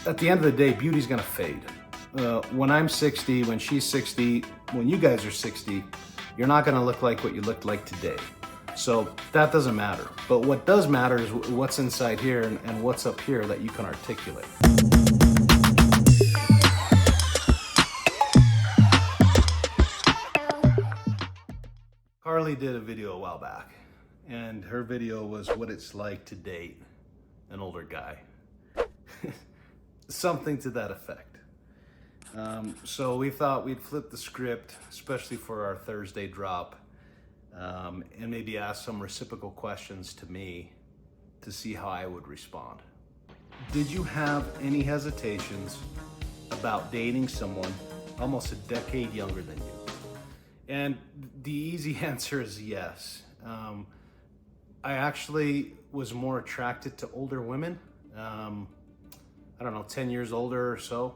At the end of the day, beauty's gonna fade. When I'm 60, when she's 60, when you guys are 60, you're not gonna look like what you looked like today. So that doesn't matter. But what does matter is what's inside here and what's up here that you can articulate. Carly did a video a while back, and her video was what it's like to date an older guy. Something to that effect. So we thought we'd flip the script, especially for our Thursday drop, and maybe ask some reciprocal questions to me to see how I would respond. Did you have any hesitations about dating someone almost a decade younger than you? And the easy answer is yes. I actually was more attracted to older women. I don't know, 10 years older or so.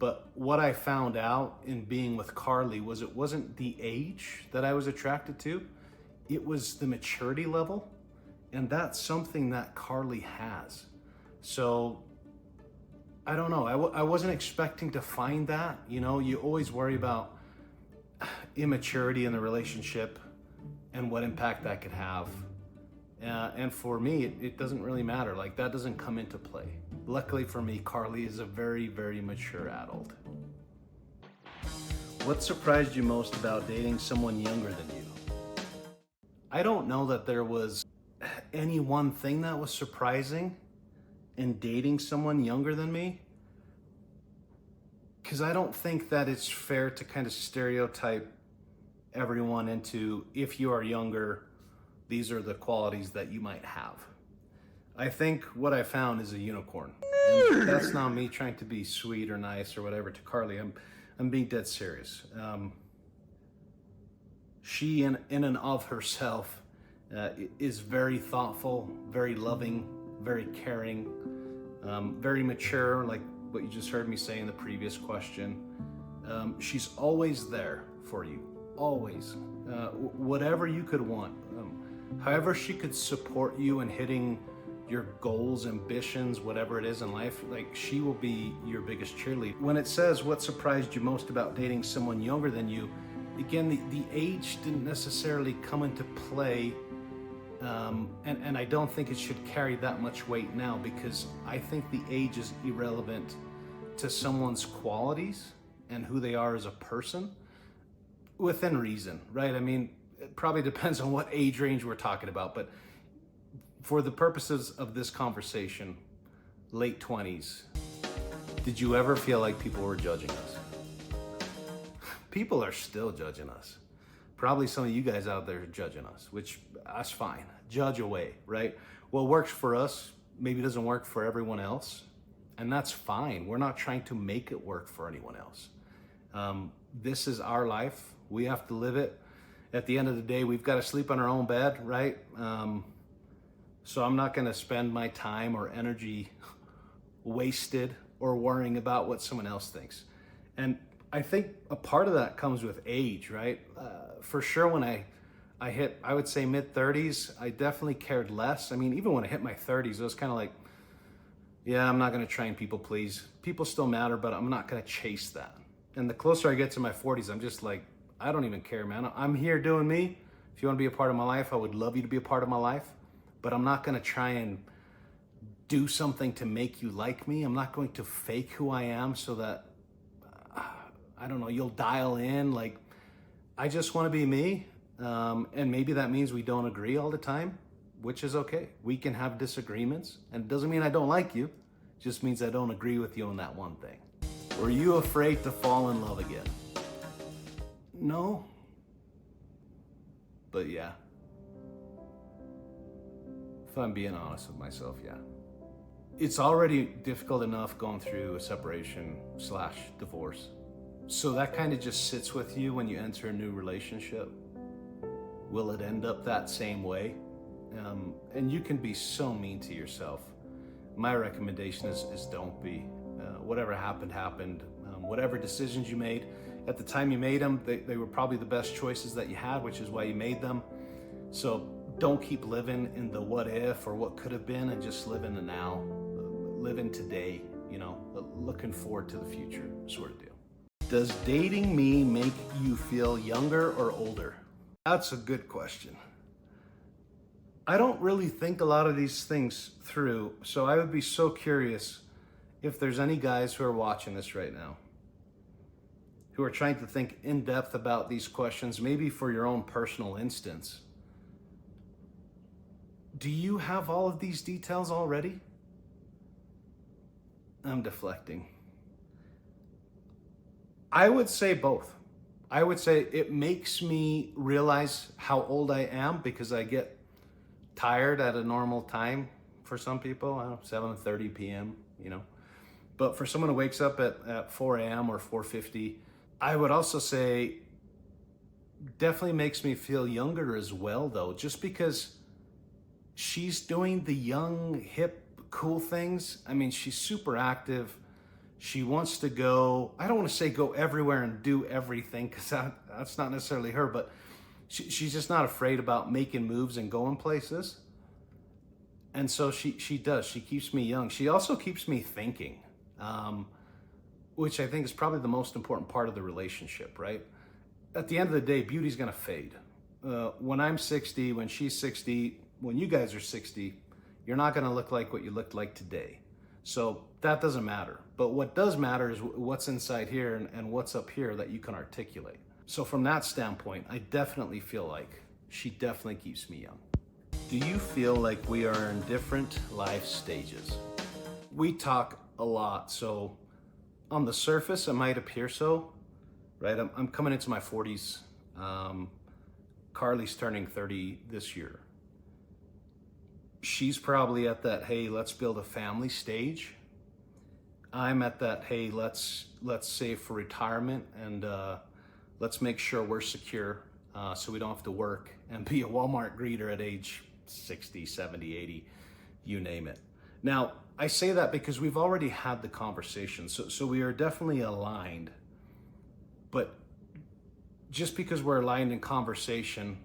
But what I found out in being with Carly was it wasn't the age that I was attracted to, it was the maturity level. And that's something that Carly has. So, I don't know, I wasn't expecting to find that. You know, you always worry about immaturity in the relationship and what impact that could have. And for me, it doesn't really matter. Like, that doesn't come into play. Luckily for me, Carly is a very, very mature adult. What surprised you most about dating someone younger than you? I don't know that there was any one thing that was surprising in dating someone younger than me, because I don't think that it's fair to kind of stereotype everyone into, if you are younger, these are the qualities that you might have. I think what I found is a unicorn. And that's not me trying to be sweet or nice or whatever to Carly. I'm being dead serious. She in and of herself is very thoughtful, very loving, very caring, very mature, like what you just heard me say in the previous question. She's always there for you, always. Whatever you could want. However she could support you in hitting your goals, ambitions, whatever it is in life, like, she will be your biggest cheerleader. When it says what surprised you most about dating someone younger than you, again, the age didn't necessarily come into play, and I don't think it should carry that much weight now, because I think the age is irrelevant to someone's qualities and who they are as a person, within reason, right? I mean, it probably depends on what age range we're talking about, but for the purposes of this conversation, late 20s, did you ever feel like people were judging us? People are still judging us. Probably some of you guys out there are judging us, which that's fine. Judge away, right? What works for us maybe doesn't work for everyone else, and that's fine. We're not trying to make it work for anyone else. This is our life. We have to live it. At the end of the day, we've got to sleep on our own bed, right? So I'm not going to spend my time or energy wasted or worrying about what someone else thinks. And I think a part of that comes with age, right? For sure, when I hit, I would say mid-30s, I definitely cared less. I mean, even when I hit my 30s, it was kind of like, yeah, I'm not going to try and people please. People still matter, but I'm not going to chase that. And the closer I get to my 40s, I'm just like, I don't even care, man. I'm here doing me. If you want to be a part of my life, I would love you to be a part of my life. But I'm not going to try and do something to make you like me. I'm not going to fake who I am so that, I don't know, you'll dial in. Like, I just want to be me. And maybe that means we don't agree all the time, which is okay. We can have disagreements. And it doesn't mean I don't like you. It just means I don't agree with you on that one thing. Were you afraid to fall in love again? No. But yeah. If I'm being honest with myself, yeah. It's already difficult enough going through a separation/divorce. So that kind of just sits with you when you enter a new relationship. Will it end up that same way? And you can be so mean to yourself. My recommendation is don't be. Whatever happened, happened. Whatever decisions you made, at the time you made them, they were probably the best choices that you had, which is why you made them. So don't keep living in the what if or what could have been, and just live in the now. Live in today. looking forward to the future sort of deal. Does dating me make you feel younger or older? That's a good question. I don't really think a lot of these things through, so I would be so curious if there's any guys who are watching this right now who are trying to think in depth about these questions, maybe for your own personal instance. Do you have all of these details already? I'm deflecting. I would say both. I would say it makes me realize how old I am because I get tired at a normal time for some people, I don't know, 7:30 p.m., But for someone who wakes up at 4 a.m. or 4:50, I would also say definitely makes me feel younger as well, though, just because she's doing the young, hip, cool things. I mean, she's super active. She wants to go, I don't want to say go everywhere and do everything, because that's not necessarily her, but she's just not afraid about making moves and going places. And so she does. She keeps me young. She also keeps me thinking, which I think is probably the most important part of the relationship, right? At the end of the day, beauty's going to fade. When I'm 60, when she's 60, when you guys are 60, you're not going to look like what you looked like today. So that doesn't matter. But what does matter is what's inside here and what's up here that you can articulate. So from that standpoint, I definitely feel like she definitely keeps me young. Do you feel like we are in different life stages? We talk a lot, so on the surface, it might appear so, right? I'm coming into my 40s. Carly's turning 30 this year. She's probably at that, hey, let's build a family stage. I'm at that, hey, let's save for retirement and let's make sure we're secure so we don't have to work and be a Walmart greeter at age 60, 70, 80, you name it. Now, I say that because we've already had the conversation, so we are definitely aligned. But just because we're aligned in conversation,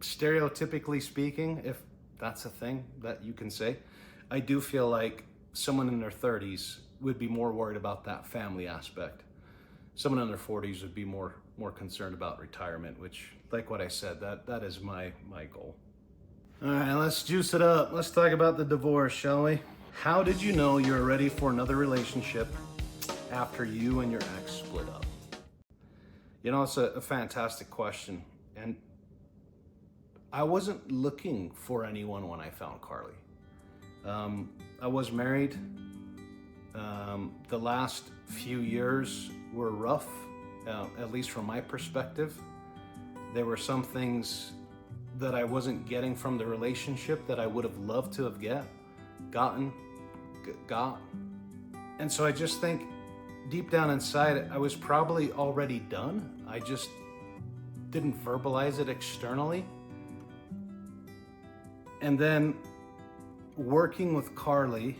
stereotypically speaking, if that's a thing that you can say, I do feel like someone in their 30s would be more worried about that family aspect. Someone in their 40s would be more concerned about retirement, which, like what I said, that is my goal. All right, let's juice it up. Let's talk about the divorce, shall we? How did you know you were ready for another relationship after you and your ex split up? It's a fantastic question. And I wasn't looking for anyone when I found Carly. I was married. The last few years were rough, at least from my perspective. There were some things that I wasn't getting from the relationship that I would have loved to have got. And so I just think deep down inside, I was probably already done. I just didn't verbalize it externally. And then working with Carly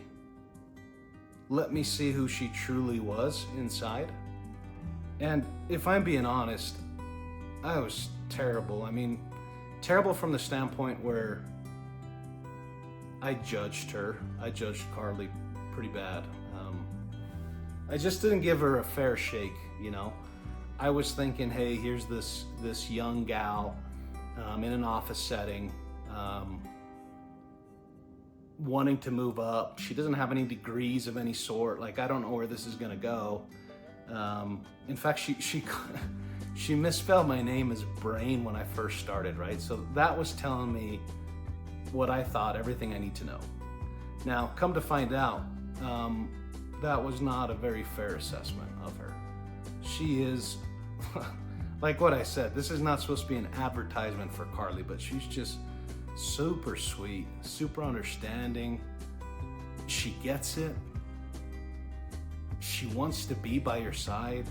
let me see who she truly was inside. And if I'm being honest, I was terrible. I mean, terrible from the standpoint where I judged her. I judged Carly pretty bad. I just didn't give her a fair shake, I was thinking, hey, here's this young gal in an office setting, wanting to move up. She doesn't have any degrees of any sort. Like, I don't know where this is gonna go. In fact, she misspelled my name as Brain when I first started, right? So that was telling me what I thought, everything I need to know. Now, come to find out, that was not a very fair assessment of her. She is, like what I said, this is not supposed to be an advertisement for Carly, but she's just super sweet, super understanding. She gets it. She wants to be by your side.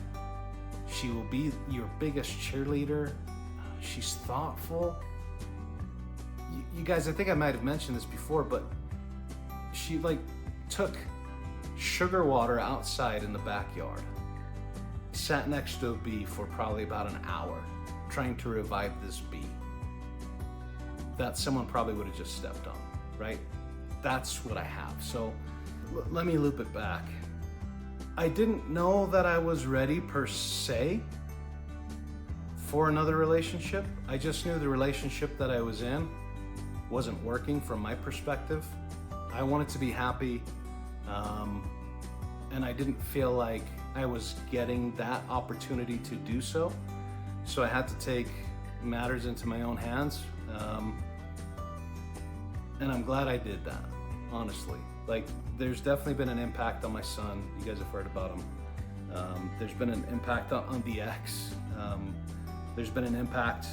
She will be your biggest cheerleader. She's thoughtful. You guys, I think I might have mentioned this before, but she took sugar water outside in the backyard, sat next to a bee for probably about an hour, trying to revive this bee that someone probably would have just stepped on, right? That's what I have. So let me loop it back. I didn't know that I was ready per se for another relationship. I just knew the relationship that I was in wasn't working from my perspective. I wanted to be happy, and I didn't feel like I was getting that opportunity to do so. So I had to take matters into my own hands, and I'm glad I did that, honestly. Like, there's definitely been an impact on my son. You guys have heard about him. There's been an impact on the ex. There's been an impact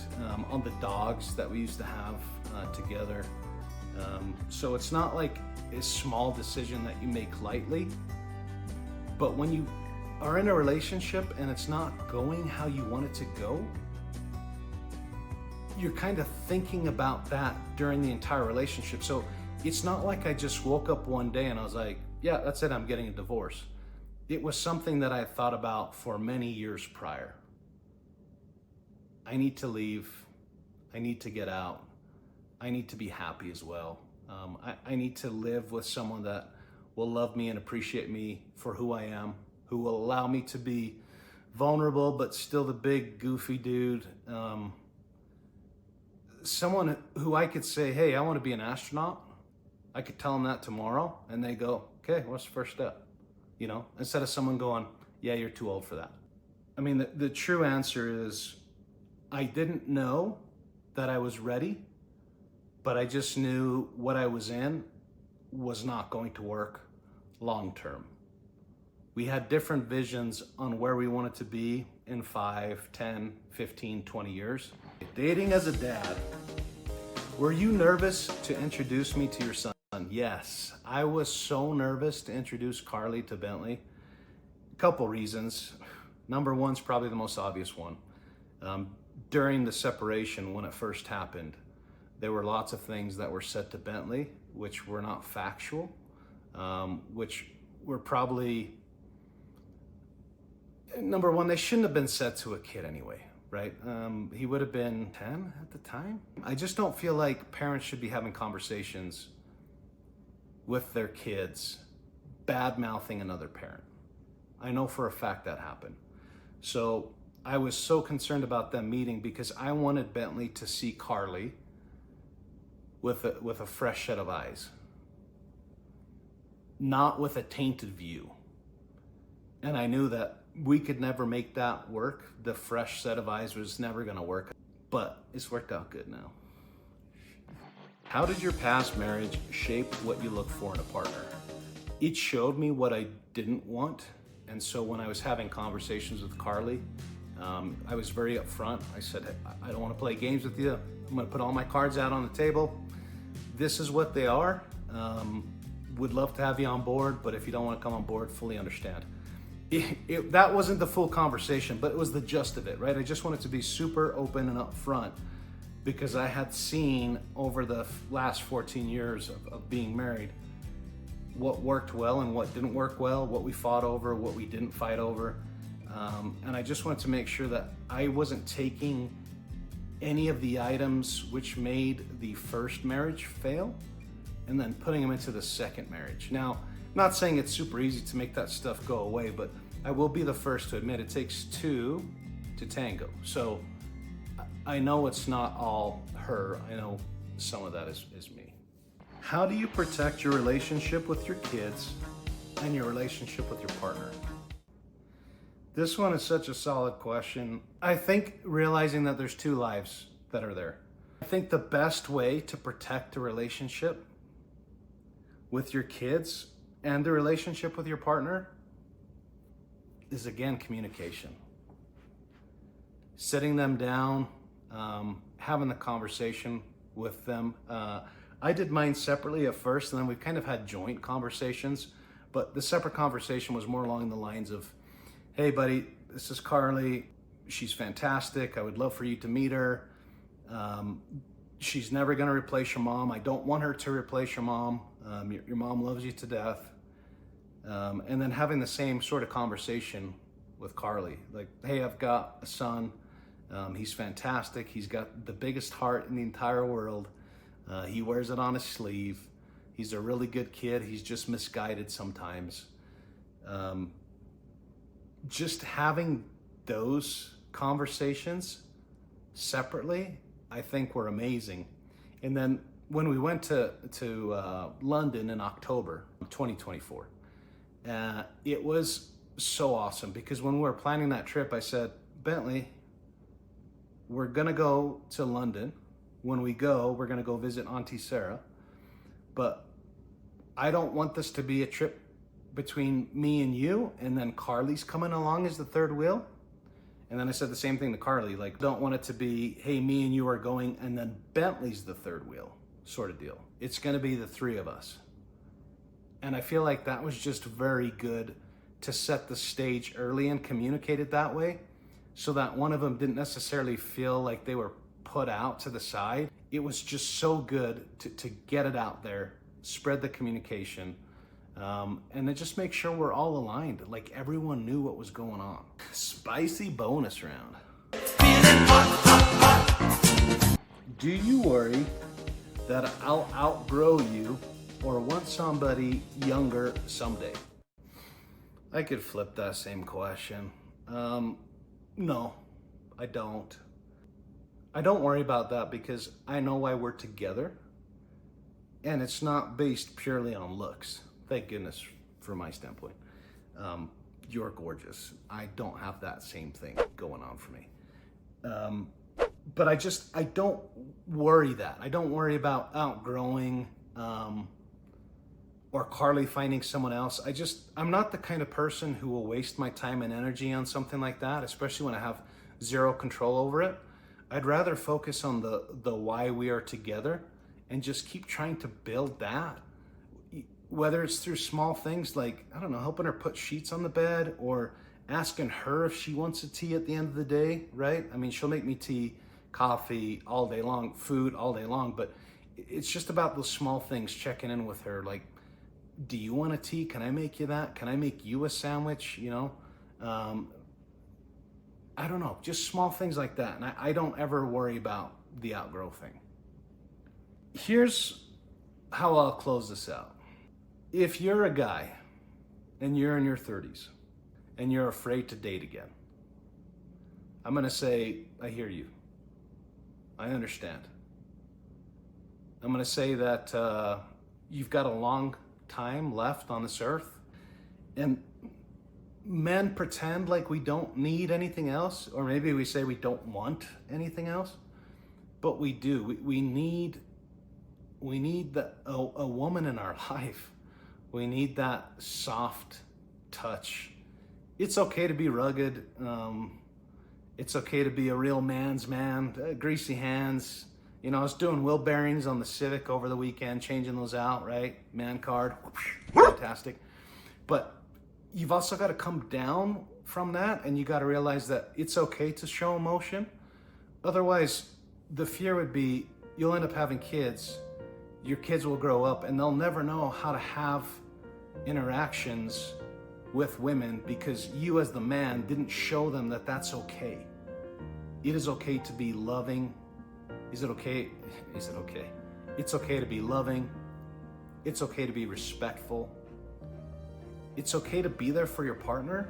on the dogs that we used to have together. So it's not like a small decision that you make lightly, but when you are in a relationship and it's not going how you want it to go, you're kind of thinking about that during the entire relationship. So it's not like I just woke up one day and I was like, yeah, that's it, I'm getting a divorce. It was something that I had thought about for many years prior. I need to leave. I need to get out. I need to be happy as well. I need to live with someone that will love me and appreciate me for who I am, who will allow me to be vulnerable, but still the big, goofy dude. Someone who I could say, hey, I want to be an astronaut. I could tell them that tomorrow, and they go, okay, what's the first step? You know, instead of someone going, yeah, you're too old for that. I mean, the true answer is, I didn't know that I was ready, but I just knew what I was in was not going to work long term. We had different visions on where we wanted to be in 5, 10, 15, 20 years. Dating as a dad. Were you nervous to introduce me to your son? Yes, I was so nervous to introduce Carly to Bentley. A couple reasons. Number one's probably the most obvious one. During the separation, when it first happened, there were lots of things that were said to Bentley, which were not factual, which were probably, number one, they shouldn't have been said to a kid anyway, right? He would have been 10 at the time. I just don't feel like parents should be having conversations with their kids, bad-mouthing another parent. I know for a fact that happened. So I was so concerned about them meeting because I wanted Bentley to see Carly with a fresh set of eyes, not with a tainted view. And I knew that we could never make that work. The fresh set of eyes was never gonna work, but it's worked out good now. How did your past marriage shape what you look for in a partner? It showed me what I didn't want. And so when I was having conversations with Carly, I was very upfront. I said, I don't want to play games with you. I'm going to put all my cards out on the table. This is what they are. Would love to have you on board, but if you don't want to come on board, fully understand. That wasn't the full conversation, but it was the gist of it, right? I just wanted to be super open and upfront because I had seen over the last 14 years of being married what worked well and what didn't work well, what we fought over, what we didn't fight over. And I just wanted to make sure that I wasn't taking any of the items which made the first marriage fail and then putting them into the second marriage. Now, not saying it's super easy to make that stuff go away, but I will be the first to admit it takes two to tango. So I know it's not all her. I know some of that is me. How do you protect your relationship with your kids and your relationship with your partner? This one is such a solid question. I think realizing that there's two lives that are there. I think the best way to protect the relationship with your kids and the relationship with your partner is, again, communication. Sitting them down, having the conversation with them. I did mine separately at first, and then we've kind of had joint conversations, but the separate conversation was more along the lines of, hey buddy, this is Carly. She's fantastic. I would love for you to meet her. She's never gonna replace your mom. I don't want her to replace your mom. Your mom loves you to death. And then having the same sort of conversation with Carly. Like, hey, I've got a son. He's fantastic. He's got the biggest heart in the entire world. He wears it on his sleeve. He's a really good kid. He's just misguided sometimes. Just having those conversations separately, I think were amazing. And then when we went to London in October 2024, it was so awesome because when we were planning that trip, I said, Bentley, we're gonna go to London. When we go, we're gonna go visit Auntie Sarah, but I don't want this to be a trip between me and you, and then Carly's coming along as the third wheel. And then I said the same thing to Carly, like, don't want it to be, hey, me and you are going, and then Bentley's the third wheel, sort of deal. It's gonna be the three of us. And I feel like that was just very good to set the stage early and communicate it that way, so that one of them didn't necessarily feel like they were put out to the side. It was just so good to get it out there, spread the communication, and then just make sure we're all aligned, like everyone knew what was going on. Spicy bonus round. Do you worry that I'll outgrow you or want somebody younger someday? I could flip that same question. No, I don't. I don't worry about that because I know why we're together, and it's not based purely on looks. Thank goodness from my standpoint. You're gorgeous. I don't have that same thing going on for me. But I don't worry that. I don't worry about outgrowing or Carly finding someone else. I'm not the kind of person who will waste my time and energy on something like that, especially when I have zero control over it. I'd rather focus on the why we are together and just keep trying to build that. Whether it's through small things like, I don't know, helping her put sheets on the bed or asking her if she wants a tea at the end of the day, right? I mean, she'll make me tea, coffee all day long, food all day long, but it's just about those small things, checking in with her. Like, do you want a tea? Can I make you that? Can I make you a sandwich? You know, I don't know, just small things like that. And I don't ever worry about the outgrow thing. Here's how I'll close this out. If you're a guy and you're in your 30s and you're afraid to date again, I'm gonna say, I hear you. I understand. I'm gonna say that you've got a long time left on this earth, and men pretend like we don't need anything else, or maybe we say we don't want anything else, but we do. We need a woman in our life. We need that soft touch. It's okay to be rugged. It's okay to be a real man's man, greasy hands. You know, I was doing wheel bearings on the Civic over the weekend, changing those out, right? Man card, fantastic. But you've also got to come down from that, and you got to realize that it's okay to show emotion. Otherwise, the fear would be you'll end up having kids. Your kids will grow up and they'll never know how to have interactions with women because you as the man didn't show them that that's okay. It is okay to be loving. Is it okay? Is it okay? It's okay to be loving. It's okay to be respectful. It's okay to be there for your partner.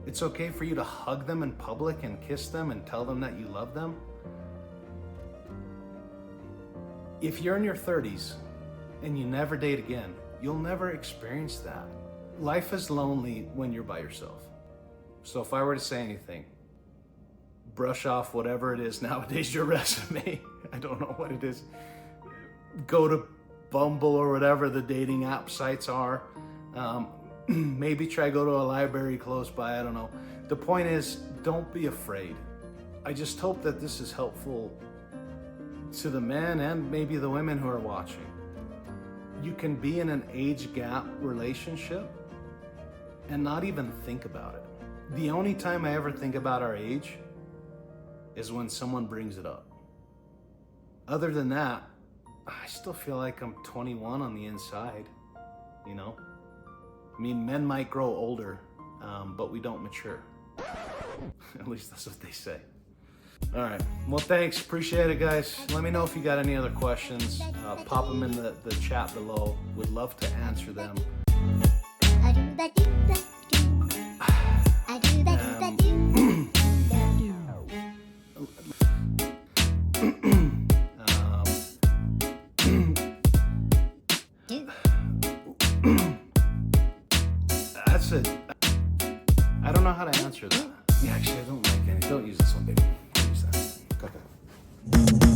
It's okay for you to hug them in public and kiss them and tell them that you love them. If you're in your 30s and you never date again, you'll never experience that. Life is lonely when you're by yourself. So if I were to say anything, brush off whatever it is nowadays, your resume. I don't know what it is. Go to Bumble or whatever the dating app sites are. Maybe try go to a library close by, I don't know. The point is, don't be afraid. I just hope that this is helpful to the men and maybe the women who are watching. You can be in an age gap relationship and not even think about it. The only time I ever think about our age is when someone brings it up. Other than that, I still feel like I'm 21 on the inside, you know? I mean, men might grow older, but we don't mature. At least that's what they say. All right. Well, thanks. Appreciate it, guys. Let me know if you got any other questions. Pop them in the chat below. Would love to answer them. That's it. I don't know how to answer that. Yeah, actually, I don't like any. Don't use this one, baby. Don't use that. Okay.